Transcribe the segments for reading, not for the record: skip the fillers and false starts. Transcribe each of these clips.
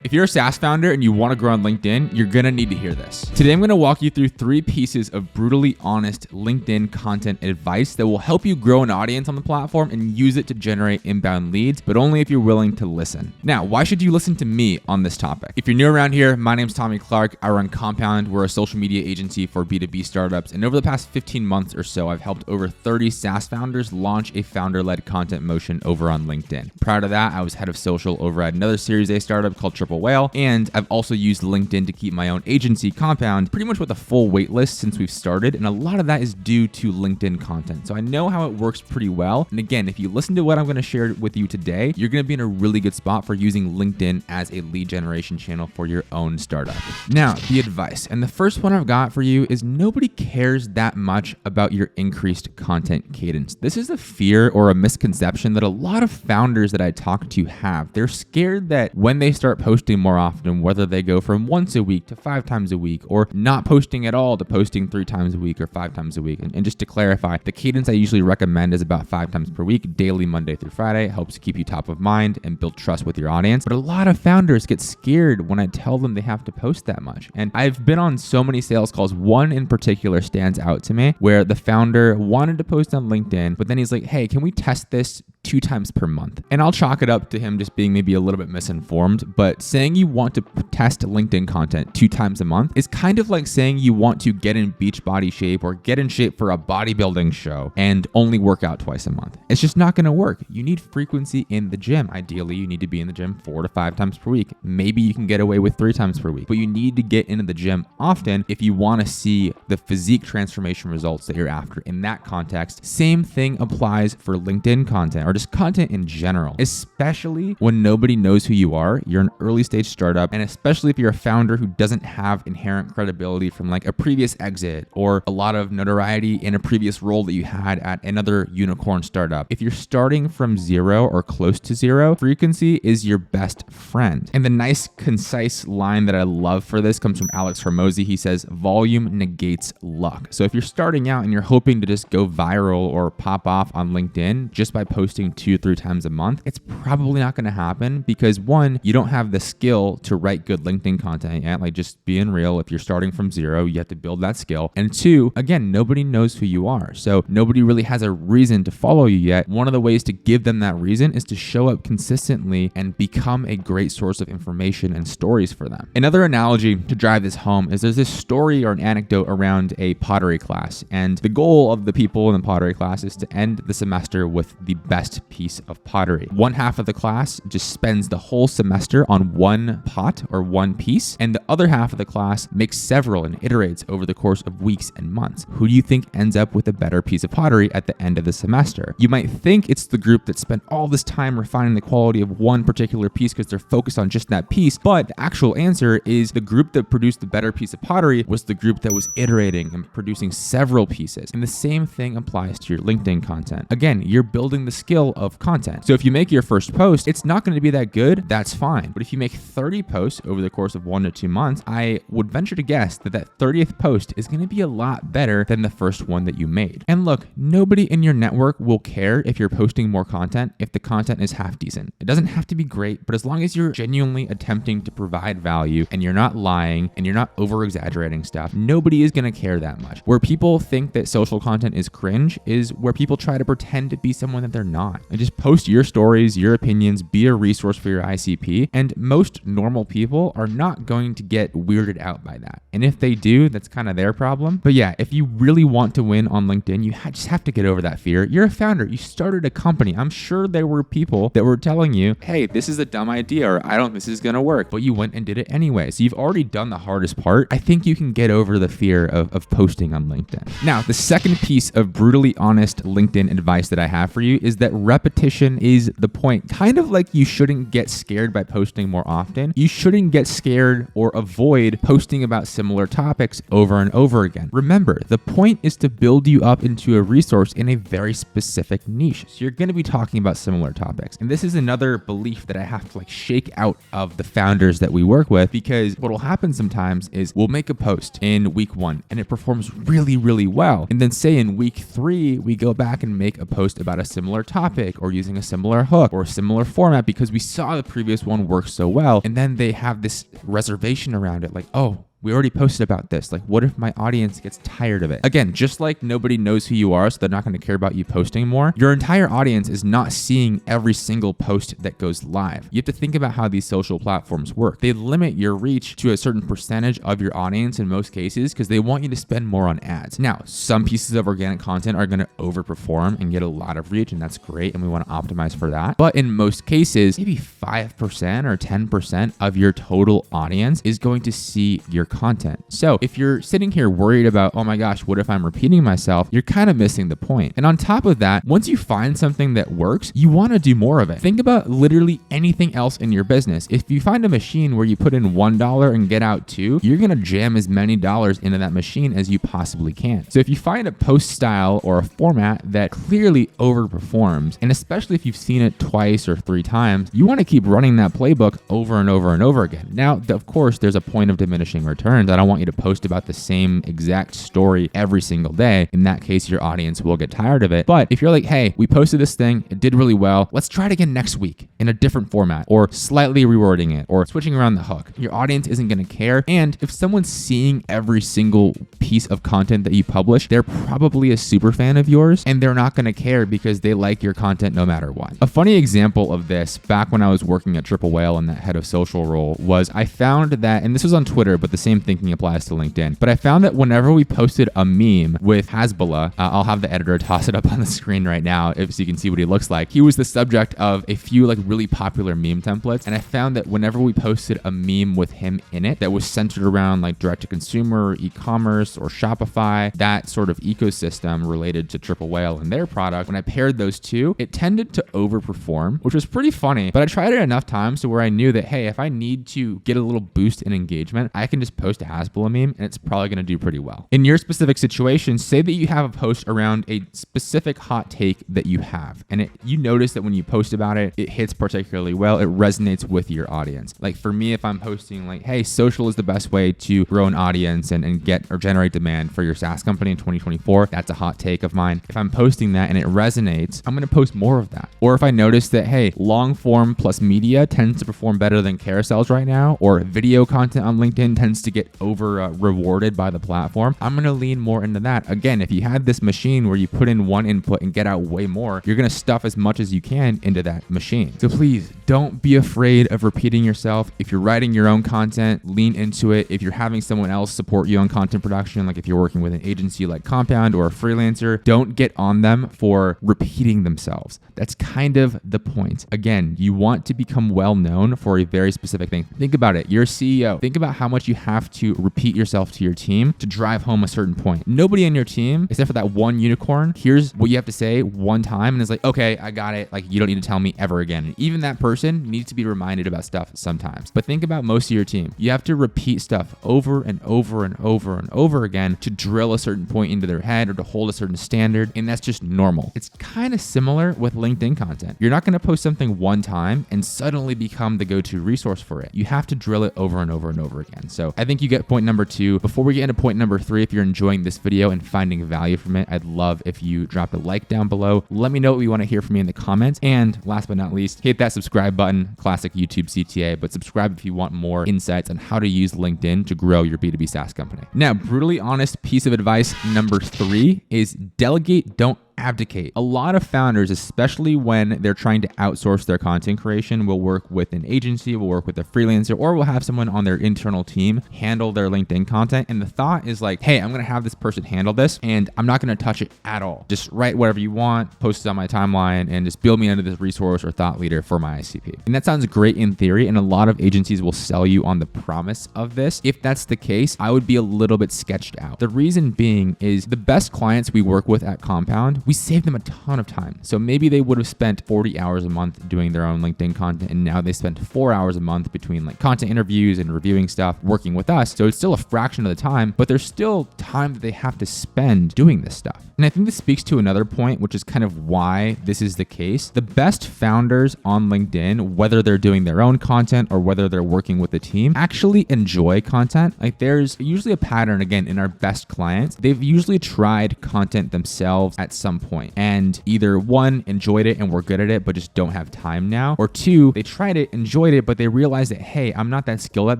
If you're a SaaS founder and you want to grow on LinkedIn, you're going to need to hear this. Today, I'm going to walk you through 3 pieces of brutally honest LinkedIn content advice that will help you grow an audience on the platform and use it to generate inbound leads, but only if you're willing to listen. Now, why should you listen to me on this topic? If you're new around here, my name's Tommy Clark. I run Compound. We're a social media agency for B2B startups. And over the past 15 months or so, I've helped over 30 SaaS founders launch a founder-led content motion over on LinkedIn. Prior to that, I was head of social over at another Series A startup called Whale, and I've also used LinkedIn to keep my own agency, Compound, pretty much with a full wait list since we've started, and a lot of that is due to LinkedIn content. So I know how it works pretty well. And again, if you listen to what I'm going to share with you today, you're going to be in a really good spot for using LinkedIn as a lead generation channel for your own startup. Now, the advice, and the first one I've got for you is nobody cares that much about your increased content cadence. This is a fear or a misconception that a lot of founders that I talk to have. They're scared that when they start posting more often, whether they go from once a week to 5 times a week, or not posting at all to posting 3 times a week or 5 times a week. And just to clarify, the cadence I usually recommend is about 5 times per week, daily, Monday through Friday. It helps keep you top of mind and build trust with your audience. But a lot of founders get scared when I tell them they have to post that much. And I've been on so many sales calls. One in particular stands out to me where the founder wanted to post on LinkedIn, but then he's like, hey, can we test this 2 times per month? And I'll chalk it up to him just being maybe a little bit misinformed, but saying you want to test LinkedIn content 2 times a month is kind of like saying you want to get in beach body shape or get in shape for a bodybuilding show and only work out twice a month. It's just not going to work. You need frequency in the gym. Ideally, you need to be in the gym 4 to 5 times per week. Maybe you can get away with 3 times per week, but you need to get into the gym often if you want to see the physique transformation results that you're after in that context. Same thing applies for LinkedIn content or just content in general, especially when nobody knows who you are. You're an early stage startup, and especially if you're a founder who doesn't have inherent credibility from like a previous exit or a lot of notoriety in a previous role that you had at another unicorn startup. If you're starting from 0 or close to 0, frequency is your best friend. And the nice, concise line that I love for this comes from Alex Hormozy. He says, volume negates luck. So if you're starting out and you're hoping to just go viral or pop off on LinkedIn just by posting 2-3 times a month, it's probably not going to happen because 1, you don't have the skill to write good LinkedIn content yet. Like, just being real, if you're starting from 0, you have to build that skill. And 2, again, nobody knows who you are. So nobody really has a reason to follow you yet. One of the ways to give them that reason is to show up consistently and become a great source of information and stories for them. Another analogy to drive this home is there's this story or an anecdote around a pottery class. And the goal of the people in the pottery class is to end the semester with the best piece of pottery. One half of the class just spends the whole semester on one pot or one piece, and the other half of the class makes several and iterates over the course of weeks and months. Who do you think ends up with a better piece of pottery at the end of the semester? You might think it's the group that spent all this time refining the quality of one particular piece because they're focused on just that piece, but the actual answer is the group that produced the better piece of pottery was the group that was iterating and producing several pieces. And the same thing applies to your LinkedIn content. Again, you're building the skill of content. So if you make your first post, it's not going to be that good. That's fine. But if you make 30 posts over the course of 1 to 2 months, I would venture to guess that that 30th post is going to be a lot better than the first one that you made. And look, nobody in your network will care if you're posting more content if the content is half decent. It doesn't have to be great, but as long as you're genuinely attempting to provide value and you're not lying and you're not over exaggerating stuff, nobody is going to care that much. Where people think that social content is cringe is where people try to pretend to be someone that they're not. And just post your stories, your opinions, be a resource for your ICP. And most normal people are not going to get weirded out by that. And if they do, that's kind of their problem. But yeah, if you really want to win on LinkedIn, you just have to get over that fear. You're a founder. You started a company. I'm sure there were people that were telling you, hey, this is a dumb idea, or I don't think this is going to work, but you went and did it anyway. So you've already done the hardest part. I think you can get over the fear of posting on LinkedIn. Now, the second piece of brutally honest LinkedIn advice that I have for you is that repetition is the point. Kind of like you shouldn't get scared by posting more often. You shouldn't get scared or avoid posting about similar topics over and over again. Remember, the point is to build you up into a resource in a very specific niche. So you're going to be talking about similar topics. And this is another belief that I have to shake out of the founders that we work with, because what will happen sometimes is we'll make a post in week 1 and it performs really, really well. And then say in week 3, we go back and make a post about a similar topic. topic or using a similar hook or a similar format because we saw the previous one work so well. And then they have this reservation around it, like, oh, we already posted about this. Like, what if my audience gets tired of it? Again, just like nobody knows who you are, so they're not going to care about you posting more, your entire audience is not seeing every single post that goes live. You have to think about how these social platforms work. They limit your reach to a certain percentage of your audience in most cases because they want you to spend more on ads. Now, some pieces of organic content are going to overperform and get a lot of reach, and that's great, and we want to optimize for that. But in most cases, maybe 5% or 10% of your total audience is going to see your content. So if you're sitting here worried about, oh my gosh, what if I'm repeating myself? You're kind of missing the point. And on top of that, once you find something that works, you want to do more of it. Think about literally anything else in your business. If you find a machine where you put in $1 and get out $2, you're going to jam as many dollars into that machine as you possibly can. So if you find a post style or a format that clearly overperforms, and especially if you've seen it twice or 3 times, you want to keep running that playbook over and over and over again. Now, of course, there's a point of diminishing returns. I don't want you to post about the same exact story every single day. In that case, your audience will get tired of it. But if you're like, hey, we posted this thing, it did really well, let's try it again next week in a different format, or slightly rewording it, or switching around the hook, your audience isn't going to care. And if someone's seeing every single piece of content that you publish, they're probably a super fan of yours, and they're not going to care because they like your content no matter what. A funny example of this, back when I was working at Triple Whale in that head of social role, was I found that, and this was on Twitter, but the same thinking applies to LinkedIn, but I found that whenever we posted a meme with Hasbullah, I'll have the editor toss it up on the screen right now so you can see what he looks like. He was the subject of a few like really popular meme templates, and I found that whenever we posted a meme with him in it that was centered around like direct to consumer, e-commerce, or Shopify, that sort of ecosystem related to Triple Whale and their product, when I paired those two, it tended to overperform, which was pretty funny. But I tried it enough times to where I knew that, hey, if I need to get a little boost in engagement, I can just post a Hasbullah meme and it's probably going to do pretty well. In your specific situation, say that you have a post around a specific hot take that you have, and you notice that when you post about it, it hits particularly well, it resonates with your audience. Like for me, if I'm posting like, hey, social is the best way to grow an audience and get or generate demand for your SaaS company in 2024, that's a hot take of mine. If I'm posting that and it resonates, I'm going to post more of that. Or if I notice that, hey, long form plus media tends to perform better than carousels right now, or video content on LinkedIn tends to get over rewarded by the platform, I'm going to lean more into that. Again, if you had this machine where you put in one input and get out way more, you're going to stuff as much as you can into that machine. So please don't be afraid of repeating yourself. If you're writing your own content, lean into it. If you're having someone else support you on content production, like if you're working with an agency like Compound or a freelancer, don't get on them for repeating themselves. That's kind of the point. Again, you want to become well known for a very specific thing. Think about it. You're a CEO. Think about how much you have to repeat yourself to your team to drive home a certain point. Nobody on your team, except for that one unicorn, hears what you have to say one time and is like, okay, I got it. Like, you don't need to tell me ever again. And even that person needs to be reminded about stuff sometimes. But think about most of your team. You have to repeat stuff over and over and over and over again to drill a certain point into their head or to hold a certain standard. And that's just normal. It's kind of similar with LinkedIn content. You're not going to post something one time and suddenly become the go-to resource for it. You have to drill it over and over and over again. So I think you get point number 2. Before we get into point number 3, if you're enjoying this video and finding value from it, I'd love if you drop a like down below. Let me know what you want to hear from me in the comments. And last but not least, hit that subscribe button, classic YouTube CTA, but subscribe if you want more insights on how to use LinkedIn to grow your B2B SaaS company. Now, brutally honest piece of advice number 3 is delegate, don't abdicate. A lot of founders, especially when they're trying to outsource their content creation, will work with an agency, will work with a freelancer, or will have someone on their internal team handle their LinkedIn content. And the thought is like, hey, I'm going to have this person handle this and I'm not going to touch it at all. Just write whatever you want, post it on my timeline, and just build me into this resource or thought leader for my ICP. And that sounds great in theory, and a lot of agencies will sell you on the promise of this. If that's the case, I would be a little bit sketched out. The reason being is the best clients we work with at Compound, we save them a ton of time. So maybe they would have spent 40 hours a month doing their own LinkedIn content, and now they spend 4 hours a month between like content interviews and reviewing stuff working with us. So it's still a fraction of the time, but there's still time that they have to spend doing this stuff. And I think this speaks to another point, which is kind of why this is the case. The best founders on LinkedIn, whether they're doing their own content or whether they're working with a team, actually enjoy content. Like there's usually a pattern, again, in our best clients. They've usually tried content themselves at some some point and either one, enjoyed it and were good at it, but just don't have time now, or two, they tried it, enjoyed it, but they realized that, hey, I'm not that skilled at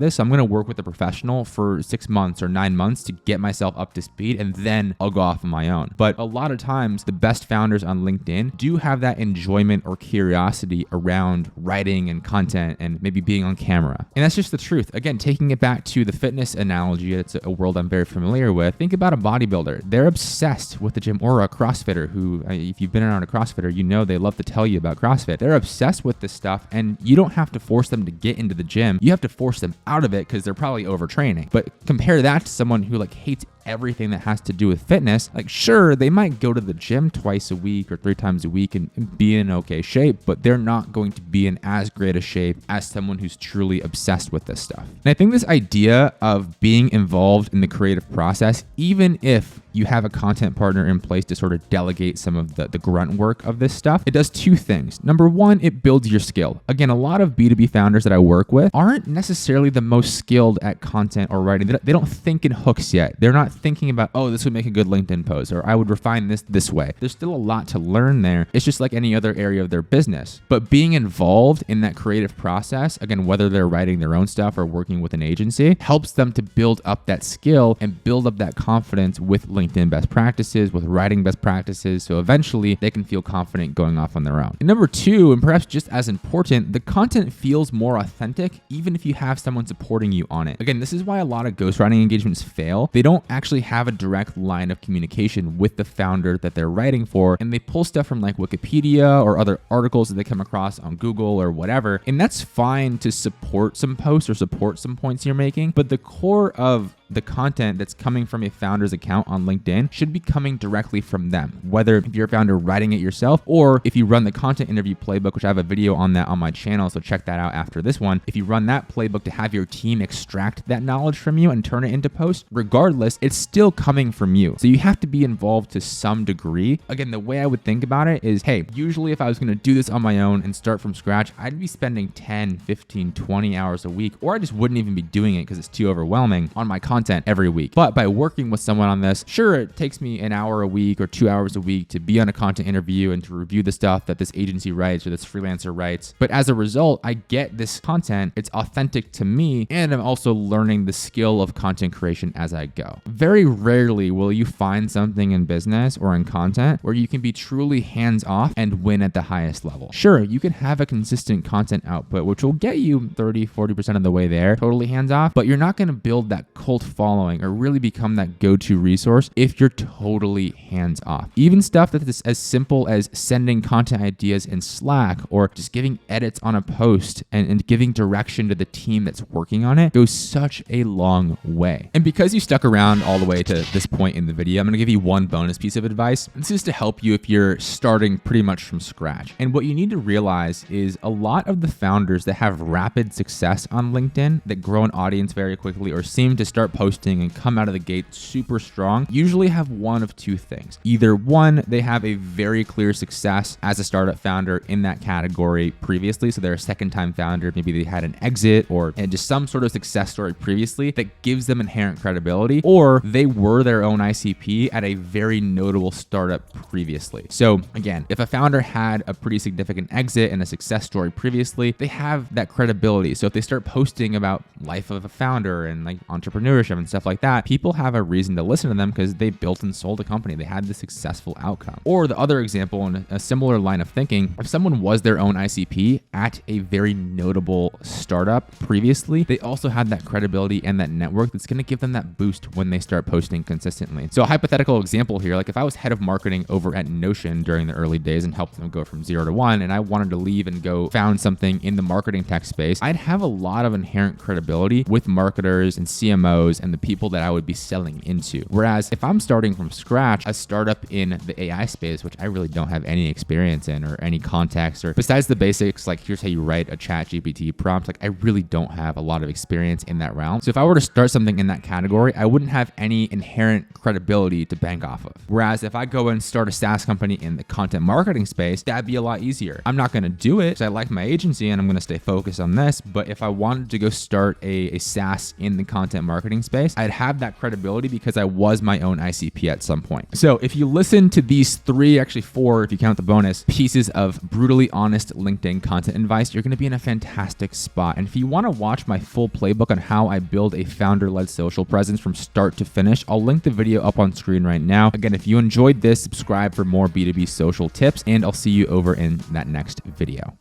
this. So I'm going to work with a professional for 6 months or 9 months to get myself up to speed, and then I'll go off on my own. But a lot of times the best founders on LinkedIn do have that enjoyment or curiosity around writing and content and maybe being on camera. And that's just the truth. Again, taking it back to the fitness analogy, it's a world I'm very familiar with. Think about a bodybuilder. They're obsessed with the gym, or a CrossFitter who, if you've been around a CrossFitter, you know they love to tell you about CrossFit. They're obsessed with this stuff, and you don't have to force them to get into the gym. You have to force them out of it because they're probably overtraining. But compare that to someone who hates everything that has to do with fitness. Sure, they might go to the gym twice a week or 3 times a week and be in okay shape, but they're not going to be in as great a shape as someone who's truly obsessed with this stuff. And I think this idea of being involved in the creative process, even if you have a content partner in place to sort of delegate some of the grunt work of this stuff, it does 2 things. Number one, it builds your skill. Again, a lot of B2B founders that I work with aren't necessarily the most skilled at content or writing. They don't think in hooks yet. They're not thinking about, oh, this would make a good LinkedIn post, or I would refine this way. There's still a lot to learn there. It's just like any other area of their business. But being involved in that creative process, again, whether they're writing their own stuff or working with an agency, helps them to build up that skill and build up that confidence with LinkedIn best practices, with writing best practices. So eventually they can feel confident going off on their own. And number 2, and perhaps just as important, the content feels more authentic, even if you have someone supporting you on it. Again, this is why a lot of ghostwriting engagements fail. They don't actually have a direct line of communication with the founder that they're writing for, and they pull stuff from Wikipedia or other articles that they come across on Google or whatever. And that's fine to support some posts or support some points you're making, but the core of the content that's coming from a founder's account on LinkedIn should be coming directly from them, whether if you're a founder writing it yourself, or if you run the content interview playbook, which I have a video on that on my channel, so check that out after this one. If you run that playbook to have your team extract that knowledge from you and turn it into posts, regardless, it's still coming from you. So you have to be involved to some degree. Again, the way I would think about it is, hey, usually if I was going to do this on my own and start from scratch, I'd be spending 10, 15, 20 hours a week, or I just wouldn't even be doing it because it's too overwhelming on my content every week. But by working with someone on this, sure, it takes me an hour a week or 2 hours a week to be on a content interview and to review the stuff that this agency writes or this freelancer writes. But as a result, I get this content. It's authentic to me, and I'm also learning the skill of content creation as I go. Very rarely will you find something in business or in content where you can be truly hands-off and win at the highest level. Sure, you can have a consistent content output, which will get you 30, 40% of the way there, totally hands-off, but you're not going to build that cult following or really become that go-to resource if you're totally hands-off. Even stuff that's as simple as sending content ideas in Slack or just giving edits on a post and giving direction to the team that's working on it goes such a long way. And because you stuck around all the way to this point in the video, I'm going to give you one bonus piece of advice. This is to help you if you're starting pretty much from scratch. And what you need to realize is a lot of the founders that have rapid success on LinkedIn, that grow an audience very quickly or seem to start posting and come out of the gate super strong, usually have one of 2 things. Either one, they have a very clear success as a startup founder in that category previously. So they're a second-time founder. Maybe they had an exit or just some sort of success story previously that gives them inherent credibility, or they were their own ICP at a very notable startup previously. So again, if a founder had a pretty significant exit and a success story previously, they have that credibility. So if they start posting about life of a founder and entrepreneurship and stuff like that, people have a reason to listen to them because they built and sold a company. They had the successful outcome. Or the other example in a similar line of thinking, if someone was their own ICP at a very notable startup previously, they also had that credibility and that network that's going to give them that boost when they start posting consistently. So a hypothetical example here, if I was head of marketing over at Notion during the early days and helped them go from 0 to 1, and I wanted to leave and go found something in the marketing tech space, I'd have a lot of inherent credibility with marketers and CMOs and the people that I would be selling into. Whereas if I'm starting from scratch, a startup in the AI space, which I really don't have any experience in or any context, or besides the basics, here's how you write a ChatGPT prompt, I really don't have a lot of experience in that realm. So if I were to start something in that category, I wouldn't have any inherent credibility to bank off of. Whereas if I go and start a SaaS company in the content marketing space, that'd be a lot easier. I'm not going to do it because I like my agency and I'm going to stay focused on this. But if I wanted to go start a SaaS in the content marketing space, I'd have that credibility because I was my own ICP at some point. So if you listen to these three, actually four, if you count the bonus, pieces of brutally honest LinkedIn content advice, you're going to be in a fantastic spot. And if you want to watch my full playbook on how I build a founder-led social presence from start to finish, I'll link the video up on screen right now. Again, if you enjoyed this, subscribe for more B2B social tips, and I'll see you over in that next video.